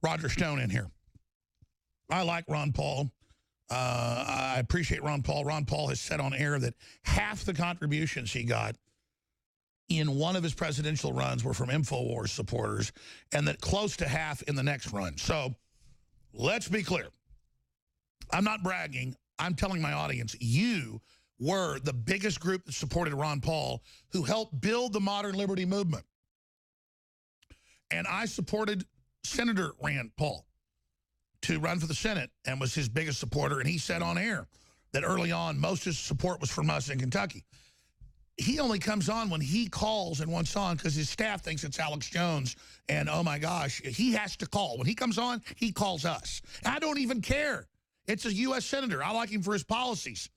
Roger Stone in here. I like Ron Paul. I appreciate Ron Paul. Ron Paul has said on air that half the contributions he got in one of his presidential runs were from InfoWars supporters, and that close to half in the next run. So let's be clear. I'm not bragging. I'm telling my audience, you were the biggest group that supported Ron Paul, who helped build the modern liberty movement. And I supported Senator Rand Paul to run for the Senate and was his biggest supporter. And he said on air that early on, most of his support was from us in Kentucky. He only comes on when he calls and wants on because his staff thinks it's Alex Jones. And oh my gosh, he has to call. When he comes on, he calls us. I don't even care. It's a U.S. senator. I like him for his policies.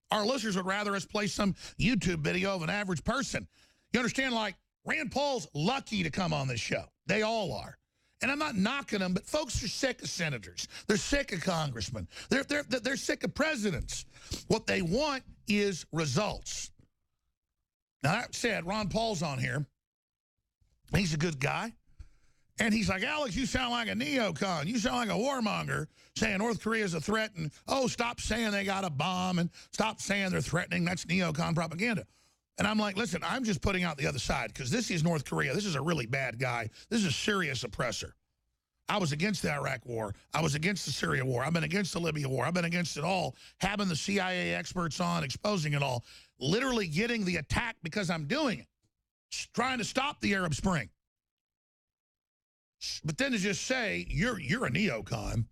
Our listeners would rather us play some YouTube video of an average person. You understand, like, Rand Paul's lucky to come on this show. They all are. And I'm not knocking them, but folks are sick of senators. They're sick of congressmen. They're sick of presidents. What they want is results. Now, that said, Ron Paul's on here. He's a good guy. And he's like, Alex, you sound like a neocon. You sound like a warmonger saying North Korea is a threat. And, oh, stop saying they got a bomb and stop saying they're threatening. That's neocon propaganda. And I'm like, listen, I'm just putting out the other side because this is North Korea. This is a really bad guy. This is a serious oppressor. I was against the Iraq war. I was against the Syria war. I've been against the Libya war. I've been against it all. Having the CIA experts on, exposing it all. Literally getting the attack because I'm doing it. Trying to stop the Arab Spring. But then to just say, you're a neocon.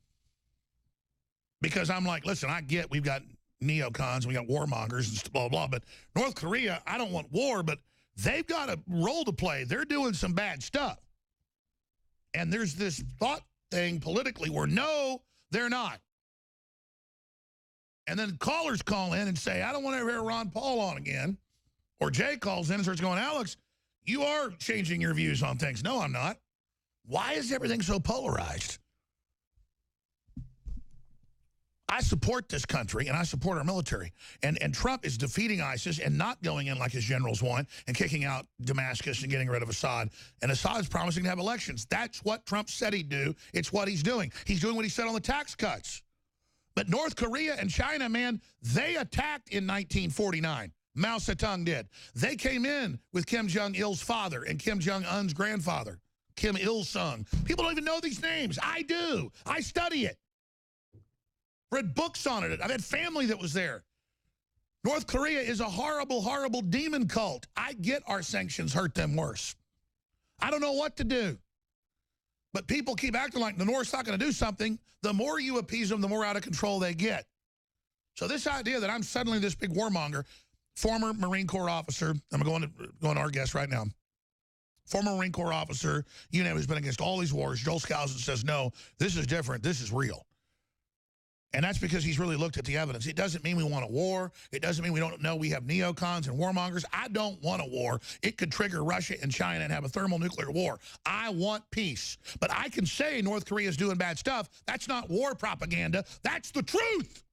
Because I'm like, listen, I get we've got neocons, we got warmongers and blah, blah, but North Korea, I don't want war, but they've got a role to play. They're doing some bad stuff. And there's this thought thing politically where, no, they're not. And then callers call in and say, I don't want to ever hear Ron Paul on again. Or Jay calls in and starts going, Alex, you are changing your views on things. No, I'm not. Why is everything so polarized? I support this country, and I support our military. And Trump is defeating ISIS and not going in like his generals want and kicking out Damascus and getting rid of Assad. And Assad's promising to have elections. That's what Trump said he'd do. It's what he's doing. He's doing what he said on the tax cuts. But North Korea and China, man, they attacked in 1949. Mao Zedong did. They came in with Kim Jong-il's father and Kim Jong-un's grandfather, Kim Il-sung. People don't even know these names. I do. I study it. Read books on it. I've had family that was there. North Korea is a horrible, horrible demon cult. I get our sanctions hurt them worse. I don't know what to do. But people keep acting like the North's not going to do something. The more you appease them, the more out of control they get. So this idea that I'm suddenly this big warmonger, former Marine Corps officer, I'm going to our guest right now, former Marine Corps officer, you know, who's been against all these wars, Joel Skousen says, no, this is different. This is real. And that's because he's really looked at the evidence. It doesn't mean we want a war. It doesn't mean we don't know we have neocons and warmongers. I don't want a war. It could trigger Russia and China and have a thermonuclear war. I want peace. But I can say North Korea is doing bad stuff. That's not war propaganda. That's the truth.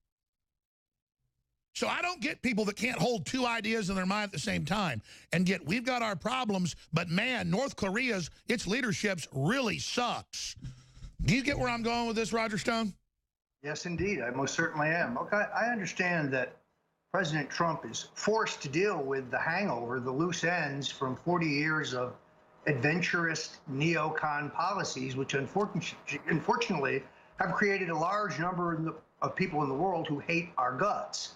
So I don't get people that can't hold two ideas in their mind at the same time. And yet we've got our problems, but man, North Korea's, its leadership really sucks. Do you get where I'm going with this, Roger Stone? Yes, indeed. I most certainly am. Okay, I understand that President Trump is forced to deal with the hangover, the loose ends from 40 years of adventurous neocon policies, which unfortunately have created a large number of people in the world who hate our guts.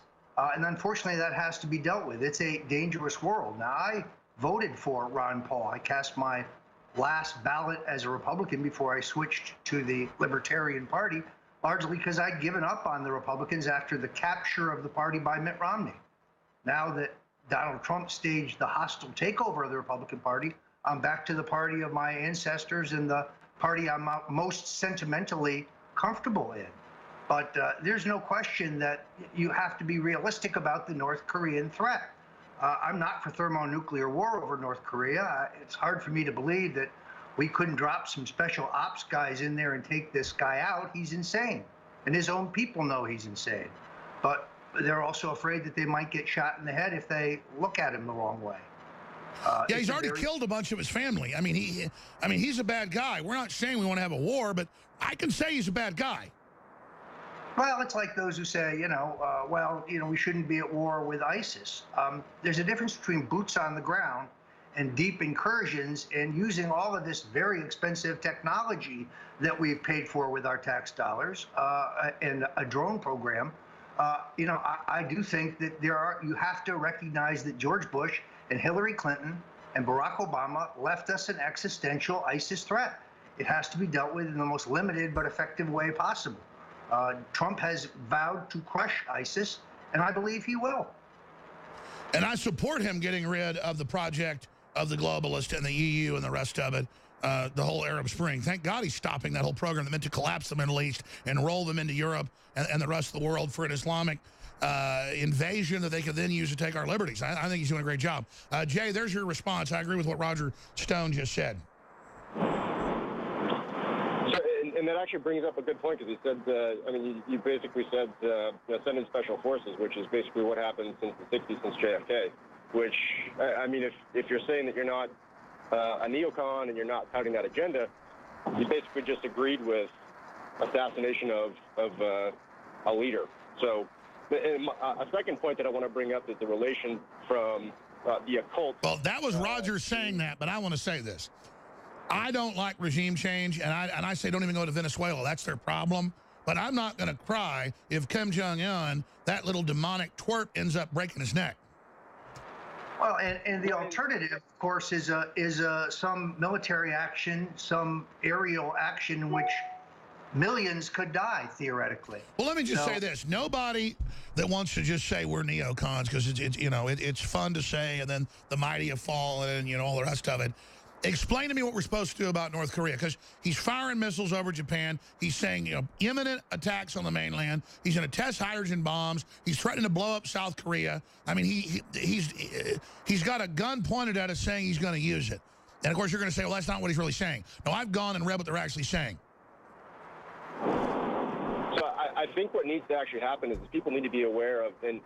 And unfortunately, that has to be dealt with. It's a dangerous world. Now, I voted for Ron Paul. I cast my last ballot as a Republican before I switched to the Libertarian Party, largely because I'd given up on the Republicans after the capture of the party by Mitt Romney. Now that Donald Trump staged the hostile takeover of the Republican Party, I'm back to the party of my ancestors and the party I'm most sentimentally comfortable in. But there's no question that you have to be realistic about the North Korean threat. I'm not for thermonuclear war over North Korea. It's hard for me to believe that we couldn't drop some special ops guys in there and take this guy out. He's insane. And his own people know he's insane. But they're also afraid that they might get shot in the head if they look at him the wrong way. Yeah, he's already killed a bunch of his family. I mean, he's a bad guy. We're not saying we want to have a war, but I can say he's a bad guy. Well, it's like those who say, we shouldn't be at war with ISIS. There's a difference between boots on the ground and deep incursions and using all of this very expensive technology that we've paid for with our tax dollars and a drone program. I do think that you have to recognize that George Bush and Hillary Clinton and Barack Obama left us an existential ISIS threat. It has to be dealt with in the most limited but effective way possible. Trump has vowed to crush ISIS, and I believe he will. And I support him getting rid of the project of the globalists and the EU and the rest of it, the whole Arab Spring. Thank God he's stopping that whole program that meant to collapse the Middle East and roll them into Europe and the rest of the world for an Islamic invasion that they could then use to take our liberties. I think he's doing a great job. Jay, there's your response. I agree with what Roger Stone just said. And that actually brings up a good point, because he said, you basically said send in special forces, which is basically what happened since the 60s, since JFK, which, if you're saying that you're not a neocon and you're not touting that agenda, you basically just agreed with assassination of a leader. So a second point that I want to bring up is the relation from the occult. Well, that was Roger saying that, but I want to say this. I don't like regime change, and I say don't even go to Venezuela. That's their problem. But I'm not going to cry if Kim Jong-un, that little demonic twerp, ends up breaking his neck. Well, and the alternative, of course, is some military action, some aerial action in which millions could die, theoretically. Well, let me just say this. Nobody that wants to just say we're neocons, because it's fun to say, and then the mighty have fallen, and all the rest of it. Explain to me what we're supposed to do about North Korea, because he's firing missiles over Japan. He's saying, imminent attacks on the mainland. He's going to test hydrogen bombs. He's threatening to blow up South Korea. I mean, he's got a gun pointed at us saying he's going to use it. And, of course, you're going to say, well, that's not what he's really saying. No, I've gone and read what they're actually saying. So I think what needs to actually happen is people need to be aware of, and